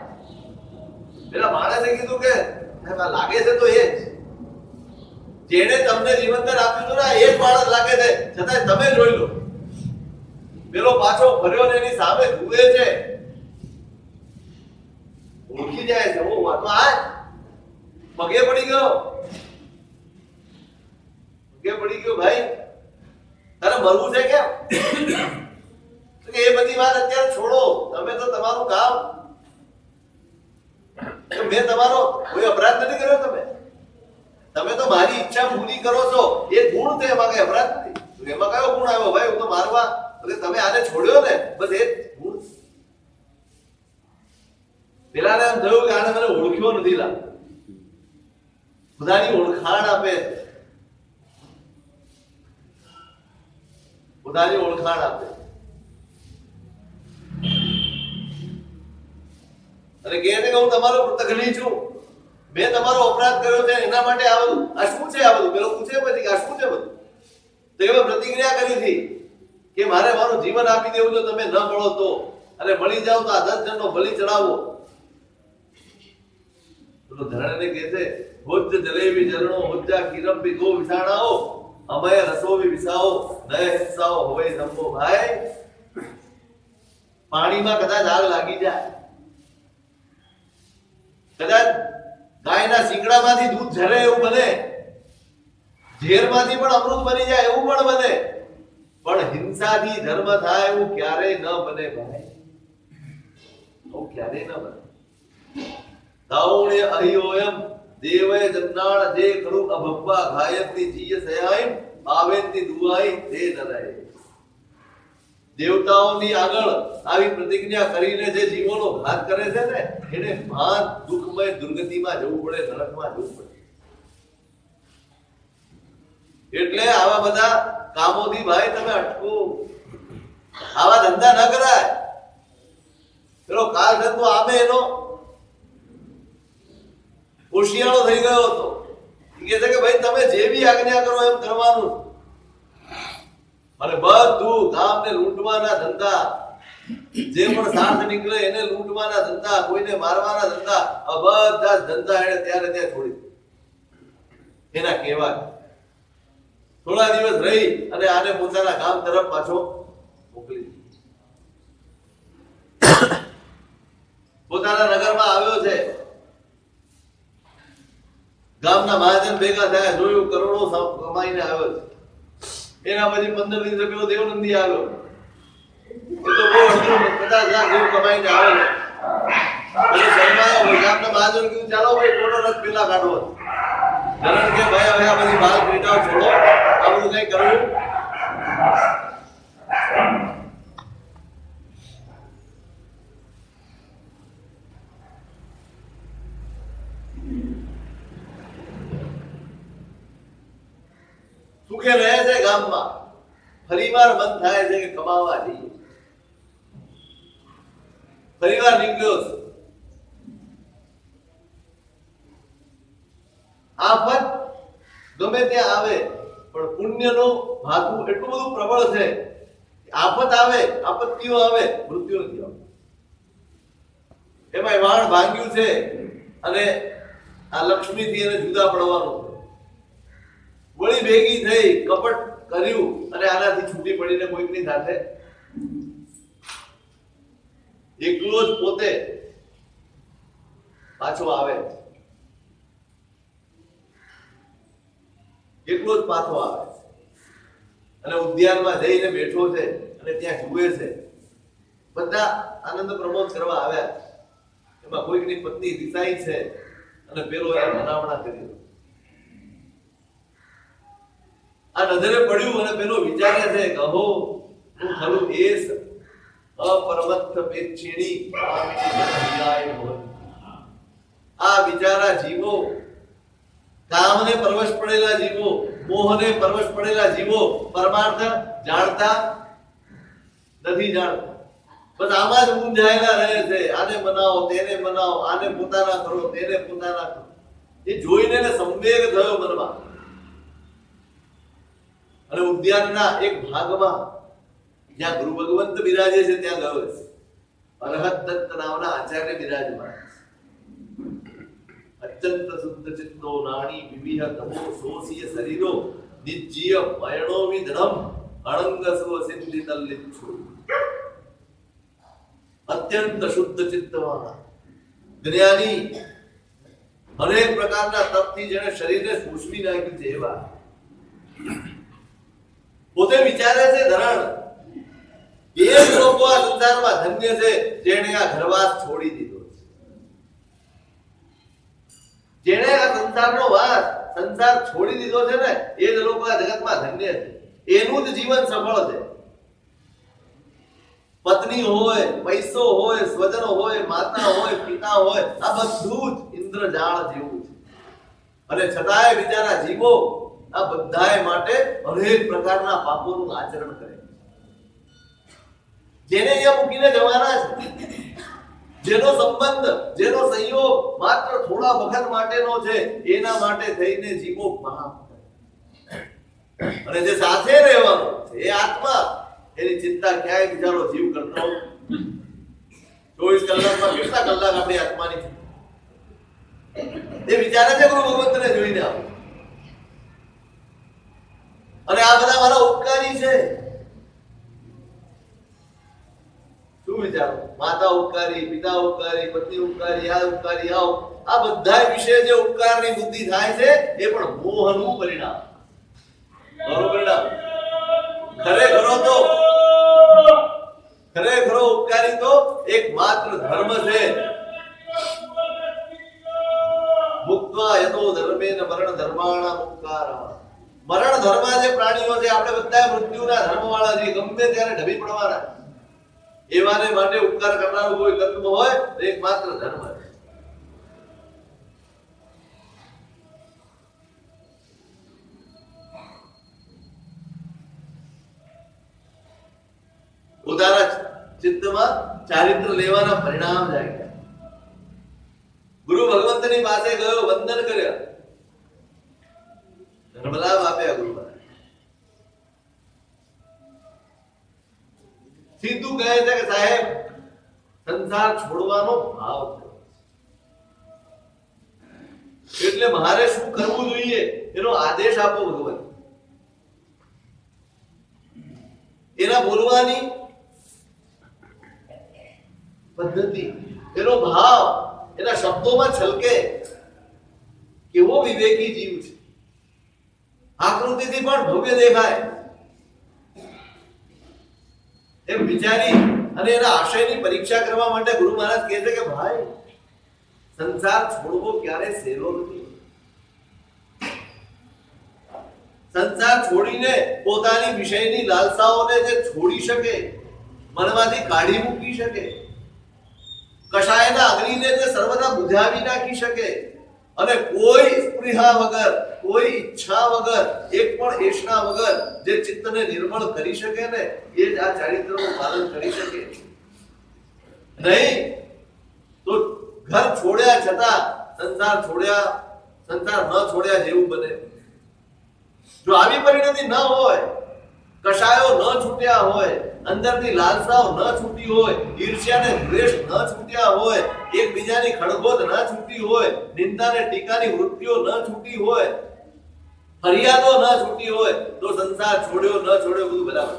પેલા માણસે કીધું કે લાગે છે તો એ જ જેને તમને જીવનદાન આપ્યું હતું ને, એ જ માણસ લાગે છે. છતાં તમે જોઈ લો, પેલો પાછો ફર્યો ને એની સામે જુએ છે, ઓળખી જાય છે. ઓ આ તો આ પગે પડી ગયો, ભાઈ તારે મરવું છે કેમ? એ બધી વાત અત્યારે છોડો. તમે તો તમારું કામ, મેં તમારો કોઈ અપરાધ નથી કર્યો. તમે તો મારી ઈચ્છા પૂરી કરો છો, એ ગુણ છે, એમાં કઈ અપરાધ નથી. એમાં કયો ગુણ આવ્યો ભાઈ? હું તો મારવા, તમે આને છોડ્યો ને, બસ એ ગુણ. પેલાને એમ થયું કે આને મને ઓળખ્યો નથી. પોતાની ઓળખાણ આપે, પોતાની ઓળખાણ આપે. અને કહે છે કે હું તમારો પૃથગ્રહી છું, મેં તમારો અપરાધ કર્યો છે, એના માટે આ બધું. આ શું છે આ બધું? પેલો પૂછે પછી આ શું છે બધું? તો એમાં પ્રતિક્રિયા કરી હતી કે મારે મારું જીવન આપી દેવું જો તમે ન મળો તો, અને મળી જાવ તો આ 10 જણનો બલિ ચડાવો. તો ધરણને કહે છે હોજ જલેબી જરણો હોજા કિરંબી ગો વિસાણાઓ અમય રસોવી વિસાઓ નય હિંસાઓ હોય જંબો. ભાઈ પાણીમાં કદાચ આગ લાગી જાય, કદાચ ગાયના શિંગડામાંથી દૂધ ઝરે એવું બને, ઝેરમાંથી પણ અમૃત બની જાય એવું પણ બને, પણ હિંસાથી ધર્મ થાય એવું ક્યારેય ન બને ભાઈ, એવું ક્યારેય ન બને. દાઉણ્ય અહિયોયમ દેવય જન્નાળ જે કરું અભવ્વા ગાયત્રી જીય સયાઈમ આવેનની દુઆઈ તે નરાય. દેવતાઓની આગળ આવી પ્રતિજ્ઞા કરીને જે જીવોનો ઘાત કરે છે ને, એને મહાન દુઃખમય દુર્ગતિમાં જવું પડે, નરકમાં જવું પડે. એટલે આવા બધા કામોથી ભાઈ તમે અટકો, આવા ધંધા ન કરાય. પેલો કાળ ધંધો આમે એનો હોશિયારો થઈ ગયો હતો. કે છે કે ભાઈ તમે જે બી આજ્ઞા કરો એમ કરવાનું, અને બધું ગામને લૂંટવાના ધંધા, જે પણ સાથ નીકળે એને લૂંટવાના ધંધા, કોઈને મારવાના ધંધા, આ બધા ધંધા એને ત્યારે ત્યાં છોડી એના કહેવાય. થોડા દિવસ રહી અને આને પોતાના ગામ તરફ પાછો મોકલી પોતાના નગરમાં આવ્યો છે. ગામના મહાજન ભેગા થયા, જોયું કરોડો કમાઈને આવ્યો છે. એના પછી 15 દિવસે પેલો દેવનંદી આવ્યો, એ તો બહુ 50 લાખ જેવું કમાઈને આવ્યો. ગામના મહાજન કીધું ચાલો ભાઈ કોનો રથ પેલા કાઢવો. ધરણ કે ભાઈ હવે આ બધી બાલ પેટાઓ છોડો, આ બધું કઈ કરવું. સુખે રહે છે ગામમાં, ફરીવાર મન થાય છે કે કમાવા જઈએ. ફરીવાર નીકળ્યો છે. આફત ગમે ત્યાં આવે પણ પુણ્યનું ભાથું એટલું બધું પ્રબળ છે. આફત આવે, આપત્તિઓ આવે, મૃત્યુ નથી આવતું. એમાં વાણ ભાંગ્યું છે અને આ લક્ષ્મીથી એને જુદા પડવાનું, વળી ભેગી થઈ કપટ કર્યું અને આનાથી છૂટી પડીને કોઈકની સાથે એકલો જ પોતે પાછો આવે, એકલો જ પાછો આવે અને ઉદ્યાનમાં જઈને બેઠો છે અને ત્યાં જુએ છે. બધા આનંદ પ્રમોદ કરવા આવ્યા, એમાં કોઈકની પત્ની રિસાઈ છે અને પેલો એ મનામણા કરી. આ નજરે પડ્યું અને પેલો વિચારે છે કહો તું ખરું એસ અપરમત્ત પેક્ષિણી આ વિચારા જીવો, કામને પરવશ પડેલા જીવો, મોહને પરવશ પડેલા જીવો પરમાર્થ જાણતા નથી જાણતા. બસ આમાં જ મૂંઝાયેલા રહે છે. આને મનાવો, તેને મનાવો, આને પોતાના કરો, તેને પોતાના કરો. એ જોઈને સંવેગ થયો મનમાં. અને ઉદ્યાનના એક ભાગમાં જ્યાં ગુરુ ભગવંત બિરાજે છે ત્યાં ગયો છે. અરહત દત્ત નામના આચાર્ય બિરાજમાન. અત્યંત શુદ્ધ ચિત્તો નાણી વિવિહ તમો સોસિય શરીરો નિજ્ય મયણો વિધણમ અણંગ સ્વ સિદ્ધિ તલ્લિચ્છુ. અત્યંત શુદ્ધ ચિત્તવાળા જ્ઞાની, અનેક પ્રકારના તપથી જેને શરીરને સૂક્ષ્મી નાખ્યું છે એવા પોતે વિચારે છે ધરણ એ જ લોકો આ સંસારમાં ધન્ય છે જેણે આ ઘરવાસ છોડી દીધો છે, જેણે આ સંસારનો વાસ, સંસાર છોડી દીધો છે ને એ જ લોકો આ જગતમાં ધન્ય છે. એનું જ જીવન સફળ છે. પત્ની હોય, પૈસો હોય, સ્વજનો હોય, માતા હોય, પિતા હોય, આ બધું જ ઇન્દ્રજાળ જેવું છે. અને છતાંય બિચારા જીવો આ બધાય માટે અનેક પ્રકારના પાપોનું આચરણ કરે, જેને અહીંયા મૂકીને જવાના છે, જેનો સંબંધ, જેનો સંયોગ માત્ર થોડા વખત માટેનો છે, એના માટે થઈને જીવો પાપ કરે. અને જે સાથે રહેવાનો છે એ આત્મા, એની ચિંતા ક્યાંય બિચારો જીવ કરતો 24 કલાકમાં કેટલા કલાક આપણી આત્માની એ વિચારે છે ગુરુ ભગવંતને જોઈને આવો. અને આ બધા મારા ઉપકારી છે. શું વિચારો? માતા ઉપકારી, પિતા ઉપકારી, પત્ની ઉપકારી, આ ઉપકારી, આ બધા વિશે જે ઉપકારની બુદ્ધિ થાય છે એ પણ મોહનું પરિણામ. પરિણામ ખરેખરો ઉપકારી તો એકમાત્ર ધર્મ છે. મુક્ત્વા યતો ધર્મેન મરણ ધર્માણામ ઉપકારઃ. મરણ ધર્મ જે પ્રાણીઓ છે, આપણે બધા મૃત્યુના ધર્મવાળા છે, ગમે ત્યારે ઢબી પડવાના. એવાને માટે ઉપકાર કરનારું કોઈ તત્વ હોય તો એકમાત્ર ધર્મ છે. પોતાના ચિત્તમાં ચારિત્ર લેવાના પરિણામ જાય. ગુરુ ભગવંતની પાસે ગયો, વંદન કર્યા, ધર્મલાભ આપ્યા. ગુરુ સીધું કહે છે કે સાહેબ, સંસાર છોડવાનો ભાવ છે, એટલે મારે શું કરવું જોઈએ એનો આદેશ આપો ભગવાન. એના બોલવાની પદ્ધતિ, એનો ભાવ એના શબ્દોમાં છલકે. કેવો વિવેકી જીવ છે, આકૃતિથી પણ ભવ્ય દેખાય એમ વિચારી અને એના આશયની પરીક્ષા કરવા માટે ગુરુ મહારાજ કહે છે કે ભાઈ, સંસાર છોડવો ક્યારે સહેલો નથી. સંસાર છોડીને પોતાની વિષયની લાલસાઓને જે છોડી શકે, મનમાંથી કાઢી મૂકી શકે, કષાયના અગ્નિને જે સર્વદા બુઝાવી નાખી શકે, અને કોઈ સ્પૃહા વગર, કોઈ ઈચ્છા વગર, એક પણ એશના વગર જે ચિત્તને નિર્મળ કરી શકે ને, એ જ આ ચારિત્રનું પાલન કરી શકે. નહીં તો ઘર છોડ્યા છતાં સંસાર ન છોડ્યા જેવું બને. જો આવી પરિણતિ ન હોય, કષાયો ન છૂટ્યા હોય, અંદરથી લાલસાઓ ન છૂટી હોય, ઈર્ષ્યા ને દ્વેષ ન છૂટ્યા હોય, એકબીજાની ખડગોદ ન છૂટી હોય, નિંદા ને ટીકાની વૃત્તિઓ ન છૂટી હોય, ફરિયાદો ન છૂટી હોય, તો સંસાર છોડ્યો ન છોડ્યો બધું બરાબર.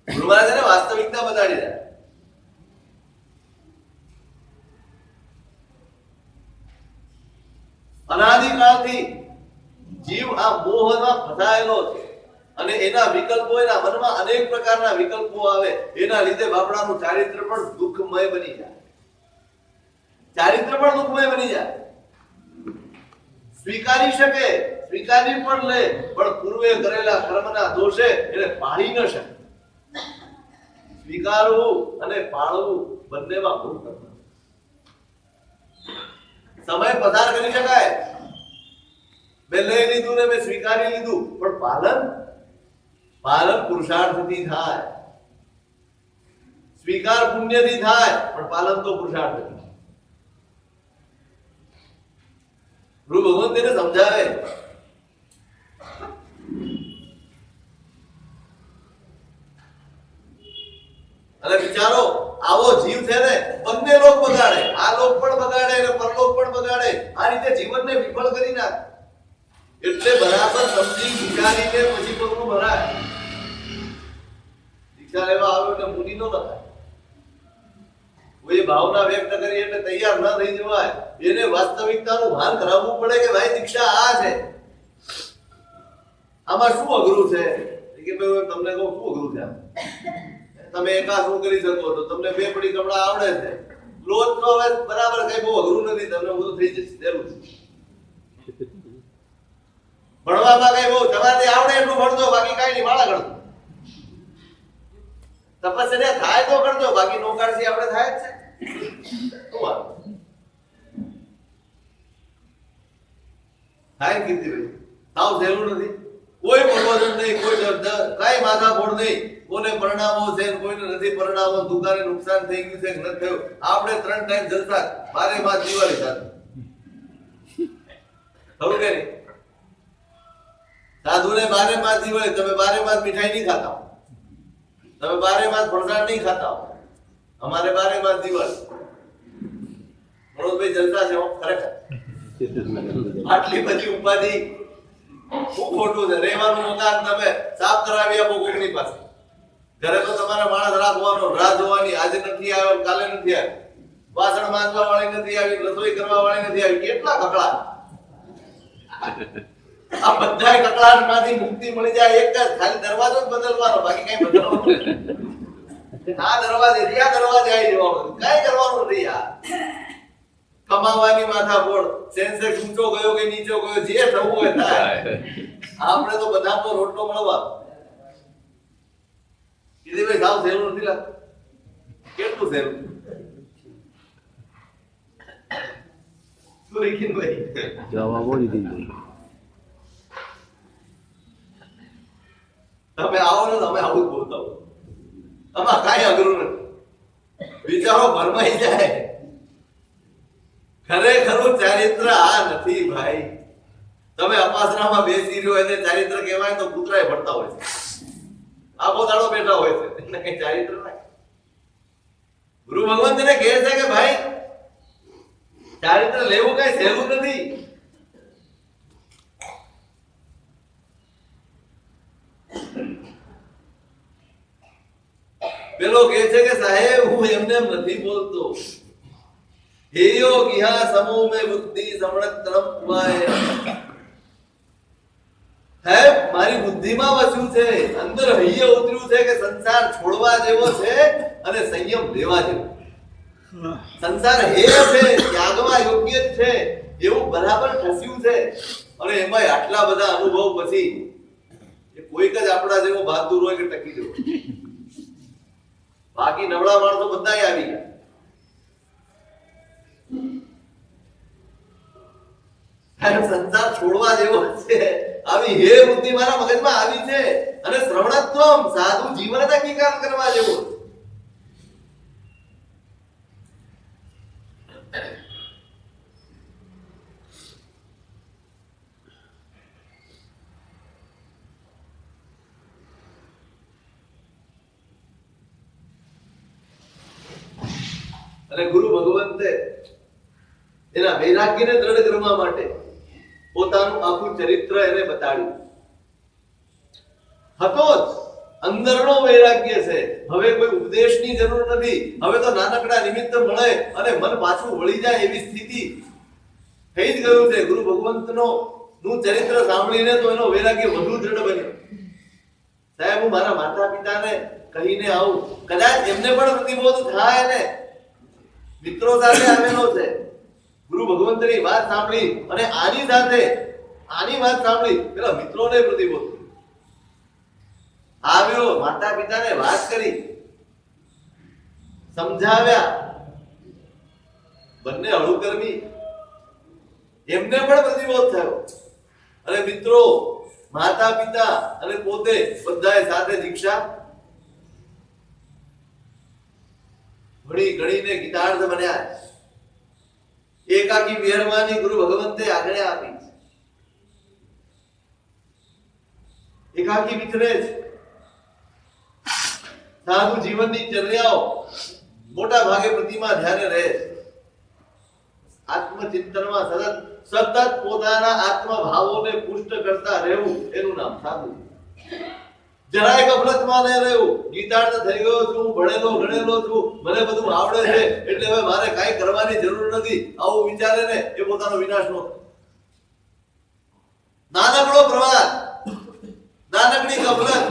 ગુરુ મહારાજે વાસ્તવિકતા બતાડી રહ્યા. અનાદિકાળથી જીવ આ મોહમાં ફસાયેલો છે, અને એના વિકલ્પો, એના મનમાં અનેક પ્રકારના વિકલ્પો આવે, એના લીધે બાપડાનું ચારિત્ર પણ દુઃખમય બની જાય. ચારિત્ર પણ દુઃખમય બની જાય. સ્વીકારી શકે, સ્વીકારી પણ લે, પણ પૂર્વે કરેલા કર્મના દોષે એને પાળી ન શકે. સ્વીકારવું અને પાળવું બંનેમાં ભૂલ કરવું. સમય પસાર કરી શકાય, મેં લઈ લીધું ને મેં સ્વીકારી લીધું, પણ પાલન પુરુષાર્થથી થાય. સ્વીકાર પુણ્યથી થાય, પણ પાલન તો પુરુષાર્થથી. ગુરુ ભગવાન તેને સમજાવે. અને વિચારો, આવો જીવ છે ને, બંને લોક બગાડે, આ લોક પણ બગાડે અને પરલોક પણ બગાડે. આ રીતે જીવનને વિફળ કરી નાખે. એટલે બરાબર સમજી વિચારીને પછી પગલું ભરાય. દીક્ષા લેવા આવ્યો એટલે મુનિ નો બતાય. કોઈ ભાવના વ્યક્ત કરી એટલે તૈયાર ન થઈ જવાય. એને વાસ્તવિકતાનું ભાન કરાવવું પડે કે ભાઈ દીક્ષા આ છે, આમાં શું અઘરું છે. કે ભાઈ તમને કહું શું અઘરું છે, તમે એકાસું કરી શકો તો તમને 2 પડી કપડા આવડે છે, લોટ તો હવે બરાબર કઈ બહુ અઘરું નથી, તમને બધું થઈ જશે. જરૂર છે ભણવામાં કઈ બહુ તમારે આવડે એટલું ભણજો, બાકી કઈ નહીં, વાળા કરજો. તપસ્યા થાય તો કરજો, બાકી નો કાઢી આપણે થાય જ છે. હાય કીર્તિભાઈ, સાવ સહેલું નથી. કોઈ પ્રબોધન નહીં, કોઈ કઈ માથાફોડ નહીં. કોને પરિણામો છે, કોઈને નથી પરિણામો, દુકાને નુકસાન થઈ ગયું છે કે નથી થયું. આપણે 3 ટાઈમ જલસા, 12 માસ દિવાળી સાથે. ખરું કે નહીં? સાધુને 12 માસ દિવાળી, તમે 12 માસ મીઠાઈ નહીં ખાતા, તમે 12 માસ ફરસાણ નહીં ખાતા. અમારે 12 માસ દિવાળી. મનોજભાઈ જલસા છે ખરેખર. આટલી બધી ઉપાધિ શું ખોટું છે? રહેવાનું મકાન તમે સાફ કરાવી આપો કોઈની પાસે. ઘરે તો તમારા માણસ રાખવાનો, રાહ જોવાની. આજે નથી આવ્યો, કાલે નથી આવ્યો, વાસણ માંજવા વાળી નથી આવી, રસોઈ કરવા વાળી નથી આવી. કેટલા કકળા! આ બધા કકળાટ માંથી મુક્તિ મળી જાય એક જ, ખાલી દરવાજો જ બદલવાનો, બાકી કઈ બદલવાનું નથી. આ દરવાજે આ દરવાજે આવી જવાનું, કઈ કરવાનું નથી. યાર કમાવાની માથાફોડ, સેન્સેક્સ ઊંચો ગયો કે નીચો ગયો, જે થવું હોય થાય. આપણે તો બધાનો રોટલો મળવા. કીધું સાવ સહેલું નથી લાગતું. કેટલું સહેલું? શું લીખીને ભાઈ જવાબ બોલી દીધી. તમે આવો ને, તમે આવું જ બોલતા હો. આમાં કાંઈ અઘરું નથી. વિચારો ભરમાઈ જાય. ખરેખરું ચારિત્ર આ નથી ભાઈ. તમે અપાસરામાં બેસી રહ્યો એને ચારિત્ર કહેવાય તો કૂતરાય ભરતા હોય છે, આખો દાડો બેઠા હોય છે, એને કઈ ચારિત્ર ના. ગુરુ ભગવાન તેને કહે છે કે ભાઈ ચારિત્ર લેવું કઈ સહેલું નથી. પેલો કહે છે કે સાહેબ હું એમને એમ નથી બોલતો. હેયો કિહા સમૂહ મે બુદ્ધિ સમણત તરફ વાય. સાહેબ મારી બુદ્ધિમાં વસ્યું છે, અંદર હૈયે ઉતર્યું છે કે સંસાર છોડવા જેવો છે અને સંયમ લેવા જેવો. સંસાર હે છે, ત્યાગવા યોગ્ય છે એવું બરાબર ઠસ્યું છે. અને એમાં આટલા બધા અનુભવ પછી કોઈક જ આપણા જેવો બહાદુર હોય કે ટકી જવો. બાકી નબળા માણસો બધા આવી ગયા. સંસાર છોડવા જેવો છે, આવી હે બુદ્ધિ મારા મગજમાં આવી છે. અને શ્રવણત્વમ સાધુ જીવન અંગીકાર કરવા જેવો. અને ગુરુ ભગવંતે એના વૈરાગ્યને દ્રઢ કરવા માટે પોતાનું આખું ચરિત્ર એને બતાડ્યું. હતો જ અંદરનો વૈરાગ્ય છે. હવે કોઈ ઉપદેશની જરૂર નથી. હવે તો નાનકડા નિમિત્ત મળે અને મન પાછું વળી જાય એવી સ્થિતિ થઈ જ ગયું છે. ગુરુ ભગવંતનો નું ચરિત્ર સાંભળીને તો એનો વૈરાગ્ય વધુ દ્રઢ બન્યો. સાહેબ હું મારા માતા પિતાને કહીને આવું, કદાચ એમને પણ પ્રતિબોધ થાય ને. મિત્રો સાથે આવેલો છે, ગુરુ ભગવંતની વાત સાંભળી અને આની સાથે આની વાત સાંભળી પેલા મિત્રોને પ્રતિબોધ આવ્યો. માતા પિતાને વાત કરી, સમજાવ્યા, બંને હળુકર્મી, એમને પણ પ્રતિબોધ થયો. અને મિત્રો, માતા પિતા અને પોતે બધાએ સાથે દીક્ષા ભણી ગણીને ગીતાર્થ બન્યા. એકાકી મહેરબાની ગુરુ ભગવંતે આજ્ઞા આપી. એકાકી વિચરે છે. સાધુ જીવનની ચર્યાઓ મોટા ભાગે પ્રતિમા ધ્યાને રહે છે. આત્મચિંતનમાં સતત પોતાના આત્મભાવોને પુષ્ટ કરતા રહેવું એનું નામ સાધુ. જરાય ગફલતમાં ન રહેવું. ગીતાર્થ થઈ ગયો છું, ભણેલો ગણેલો છું, મને બધું આવડે છે એટલે હવે મારે કાંઈ કરવાની જરૂર નથી, આવું વિચારે ને એ પોતાનો વિનાશ નો. નાનકડો પ્રવાસ, નાનકડી ગફલત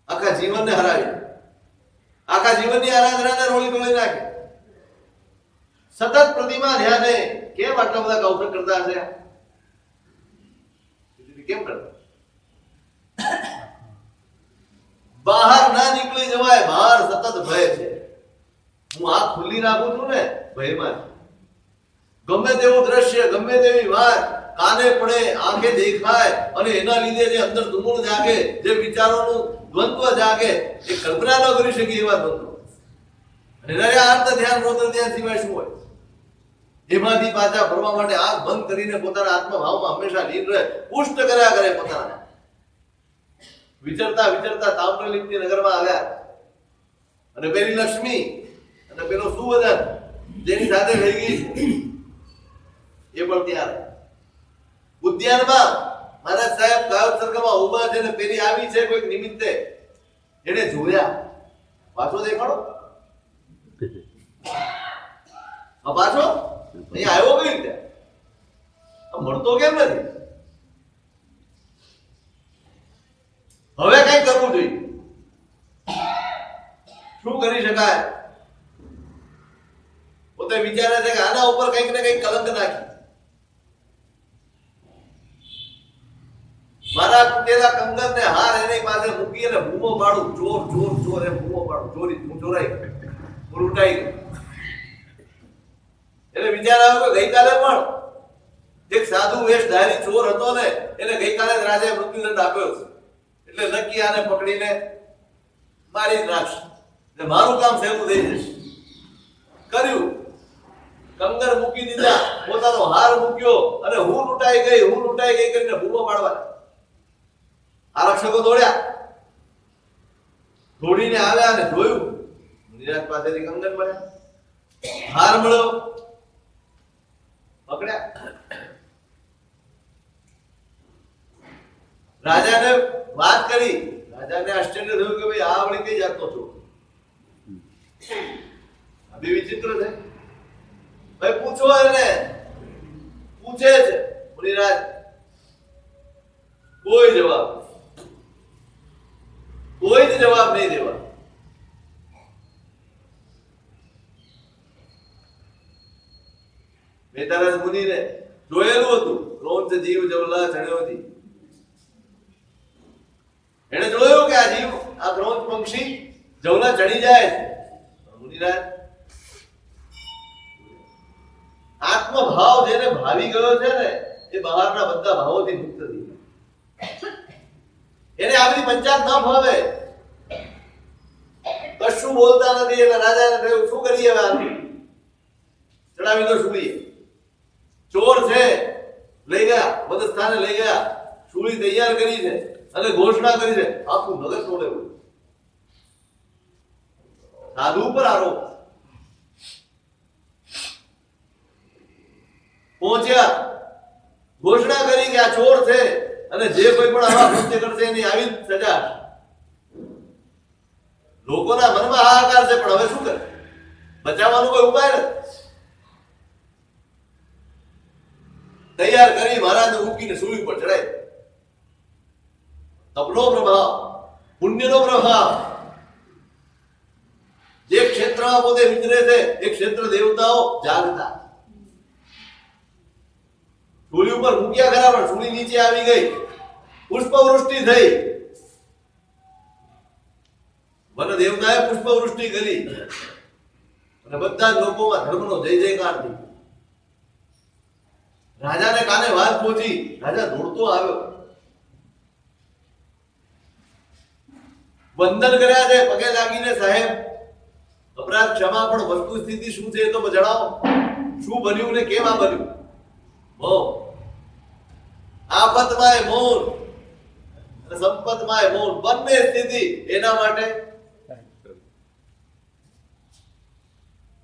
આખા જીવનને હરાવી, આખા જીવનની આરાધનાને રોળી ટોળી નાખે. સતત પ્રતિમા ધ્યાને કેમ આટલા બધા કૌશલ કરતા હશે? કેમ કરતા? બહાર ના નીકળી જવાય, બહાર સતત ભય છે. હું આંખ ખુલ્લી રાખું છું ને ભયમાં. ગમે તેવું દ્રશ્ય, ગમે તેવી વાત કાને પડે, આંખે દેખાય અને એના લીધે જે અંદર ધુમુળ જાગે, જે વિચારોનું દ્વંદ્વ જાગે, એ કલ્પના ન કરી શકી એવા દ્વંદ્વ. અને અર્થ ધ્યાન રોતર ધ્યાન સિવાય શું હોય? એમાંથી પાછા ફરવા માટે આંખ બંધ કરીને પોતાના આત્મભાવમાં હંમેશા લીન રહે, પુષ્ટ કર્યા કરે પોતાને. વિચરતા વિચરતા તામ્રલિપ્તિ નગરમાં આવ્યા અને પેલી લક્ષ્મી અને પેલો સુવદન જેની સાથે રહી ગઈ એ પણ ત્યાં ઉદ્યાનમાં મહારાજ સાહેબ ગાયક સર્કલમાં ઉભા છે ને પેલી આવી છે કોઈક નિમિત્તે, એને જોયા. પાછો દેખાડો પાછો અહીંયા આવ્યો કઈ રીતે? મળતો કેમ નથી? હવે કઈ કરવું જોઈએ, શું કરી શકાય? પોતે વિચારે છે કે આના ઉપર કંઈક ને કંઈક કલંક નાખી, મારા તૂટેલા કંગન ને હાર એની પાસે મૂકી અને બૂમો પાડું, ચોર ચોર ચોર એમ બૂમો પાડું, ચોરી હું ચોરાઈ લૂંટાઈ ગઈ. એટલે વિચાર આવ્યો કે ગઈકાલે પણ એક સાધુ વેશધારી ચોર હતો ને એને ગઈકાલે જ રાજાએ મૃત્યુદંડ આપ્યો છે, એટલે નક્કી આને પકડીને મારી જ નાખશે, એટલે મારું કામ સહેલું થઈ જશે. કર્યું, કંગર મૂકી દીધા, પોતાનો હાર મૂક્યો અને હું લૂંટાઈ ગઈ કરીને બૂમો પાડવા. આરક્ષકો દોડ્યા, દોડીને આવ્યા અને જોયું નિરાજ પાસેથી કંગન મળ્યા, હાર મળ્યો, પકડ્યા. રાજાને વાત કરી, રાજાને આશ્ચર્ય થયું કે ભાઈ આ વળી કઈ જાતનો છો? આ બી વિચિત્ર છે. ભાઈ પૂછો એને, પૂછે છે મુનિરાજ, કોઈ જ જવાબ નહીં દેવા. મેતારાજ મુનિને જોયેલું હતું, ક્રોધ જીવ જવલા ચણ્યોથી. એને જોયું કે આ જીવ, આ ક્રોધ પંક્ષી જવલા ચડી જાય છે. મુનિરાજ આત્મભાવ જેને ભાવી ગયો છે ને એ બહારના બધા ભાવોથી મુક્ત થઈ ગયો. એને આ બધી પંચાયત ન ભાવે, કશું બોલતા નથી. એટલે રાજાને કહ્યું શું કરીએ હવે? આનું ચડાવી દો શૂળી. ચોર છે, લઈ ગયા, પદસ્થાને લઈ ગયા, શૂળી તૈયાર કરી છે અને ઘોષણા કરી છે, આખું નગર તોડે. સાધુ ઉપર આરોપ. પહોંચ્યા, ઘોષણા કરી કે આ ચોર છે અને જે કોઈ પણ આવા કૃત્ય કરશે એની આવી સજા. લોકોના મનમાં હાહાકાર છે, પણ હવે શું કરે? બચાવવાનો કોઈ ઉપાય નથી. તૈયાર કરી મહારાજને મૂકીને સૂળી પર ચડાય. તપનો પ્રભાવ, પુણ્યનો પ્રભાવ. જે ક્ષેત્રમાં પોતે વિચરે છે એ ક્ષેત્ર દેવતાઓ જાગતા. સૂળી ઉપર મૂક્યા ખરા, પણ સૂળી નીચે આવી ગઈ, પુષ્પવૃષ્ટિ થઈ. વન દેવતાએ પુષ્પવૃષ્ટિ કરી અને બધા જ લોકોમાં ધર્મનો જય જયકાર થઈ. રાજાને કાને વાત પહોંચી, રાજા દોડતો આવ્યો, વંદન કર્યા છે, પગે લાગીને સાહેબ અપરાધ ક્ષમા, પણ વસ્તુ સ્થિતિ શું છે એ તો જણાવો. શું બન્યું ને કેમ આ બન્યું? મૌન. આફતમાં મૌન અને સંપતમાં મૌન, બંને સ્થિતિ એના માટે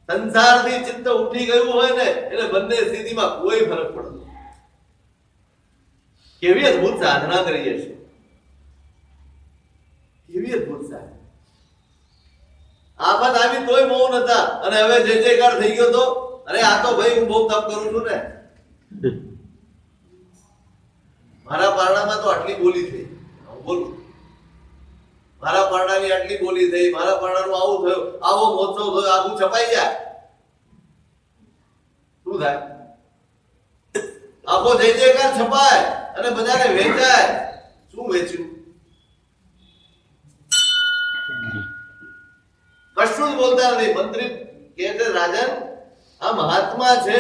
સંસારથી ચિત્ત ઉઠી ગયું હોય ને એટલે બંને સ્થિતિમાં કોઈ ફરક પડતો. કેવી અદભુત સાધના કરીએ છીએ, કેવી અદભુત સાધના. આફત આવી તોય મૌન હતા અને હવે જે જયકાર થઈ ગયો તો અરે આ તો ભાઈ હું બહુ તપ કરું છું ને, મારા પારણામાં તો આટલી બોલી થઈ, હું બોલું મારા પારણાની આટલી બોલી થઈ, મારા પારણાનું આવું થયું, આવો મહોત્સવ થયો, આખું છપાઈ જાય. શું થાય? આખો જય જયકાર છપાય અને બધાને વેચાય. શું વેચ્યું? કશું જ બોલતા નથી. મંત્રી કહે છે રાજન આ મહાત્મા છે,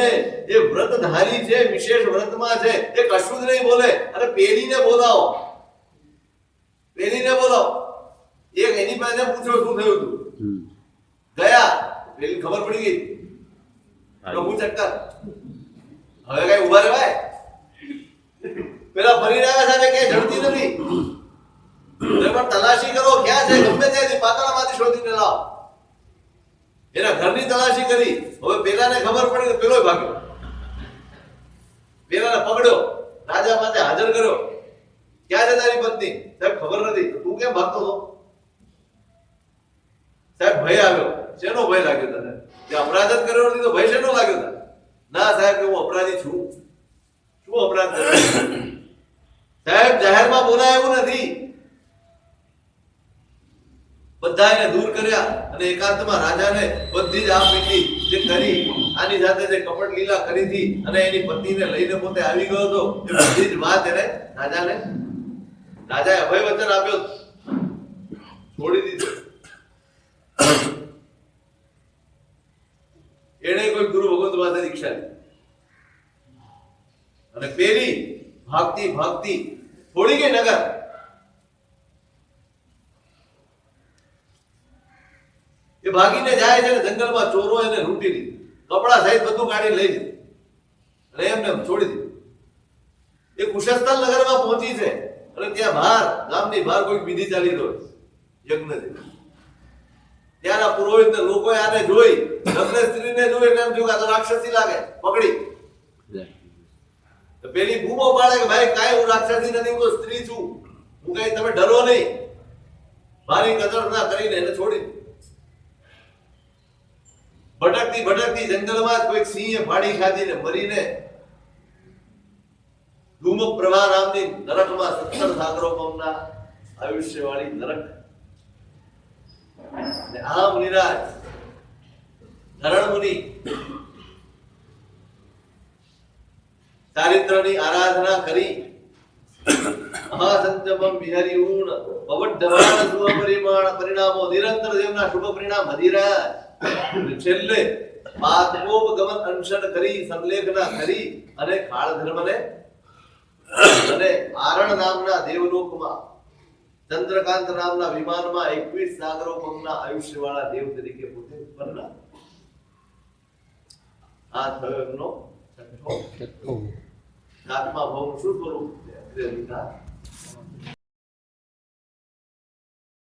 એ વ્રતધારી છે, વિશેષ વ્રતમાં છે, એ કશું જ નહીં બોલે. અને પેલીને બોલાવો, પેલીને બોલાવો. એક એની પાસે પૂછો શું થયું હતું, ગયા પેલી ખબર પડી ગઈ પ્રભુ ચક્કર. હવે કઈ ઉભા રહેવાય? પેલા ફરી રહ્યા સાથે કઈ જડતી નથી. પણ તલાશી કરો, ક્યાં છે? ગમે ત્યાંથી પાતળામાંથી શોધીને લાવો. એના ઘરની તલાશી કરી. હવે પેલાને ખબર પડી તો પેલો ભાગ્યો, પેલાને પકડ્યો, રાજા પાસે હાજર કર્યો. ક્યાં છે તારી પત્ની? સાહેબ ખબર નથી. તું કેમ ભાગતો હતો? સાહેબ ભય આવ્યો. શેનો ભય લાગ્યો તને? તે અપરાધ જ કર્યો નથી તો ભય શેનો લાગ્યો તને? ના સાહેબ હું અપરાધી છું. શું અપરાધ કર્યો? સાહેબ જાહેરમાં બોલાય એવું નથી. બધા એને દૂર કર્યા અને એકાંતમાં રાજાને બધી જ આ પીટી જે કરી, આની સાથે જે કપટ લીલા કરી હતી અને એની પત્નીને લઈને પોતે આવી ગયો હતો, એ બધી જ વાત એને રાજાએ અભય વચન આપ્યો, છોડી દીધું. એને કોઈ ગુરુ ભગવત પાસે દીક્ષા લીધી અને પેલી ભાગતી ભાગતી છોડી ગઈ નગર. એ ભાગીને જાય છે ને જંગલમાં ચોરો એને લૂંટી લીધી, કપડા સહિત બધું કાઢી લઈ લીધું અને એમને છોડી દીધું. એ કુશસ્થલ નગરમાં પહોંચી છે અને ત્યાં બહાર ગામની બહાર કોઈ વિધિ ચાલી રહ્યો યજ્ઞ છે. ત્યાંના પુરોહિત ને લોકો આને જોઈ, લગ્ન સ્ત્રીને જોઈ એટલે એમ થયું કે આ તો રાક્ષસી લાગે, પકડી. તો પેલી બૂમો પાડે કે ભાઈ કાંઈ હું રાક્ષસી નથી, હું તો સ્ત્રી છું, હું કઈ તમે ડરો નહીં. મારી કદર ના કરીને એને છોડી. ભટકતી ભટકતી જંગલમાં કોઈક સિંહે ફાડી ખાધી ને મરીને ધૂમક પ્રભા નામની નરકમાં 17 સાગરોપમના આયુષ્યવાળી નરક. અને આમ નિરાજ ધરણ મુનિ ચારિત્રની આરાધના કરી મહાસંજમમ વિહરી ઊણ પવડ્ઢવાન શુભ પરિણામો નિરંતર દેવના શુભ પરિણામ વધી રહ્યા. છેલ્લે પાદકોપ ગમન અનશન કરી, સંલેખના કરી અને કાળ ધર્મને અને આરણ નામના દેવલોકમાં ચંદ્રકાંત નામના વિમાનમાં 21 સાગરોપમના આયુષ્યવાળા દેવ તરીકે પોતે ઉત્પન્ન. આ થયો એમનો છઠ્ઠો. આત્મા ભૌમ શું સ્વરૂપ છે?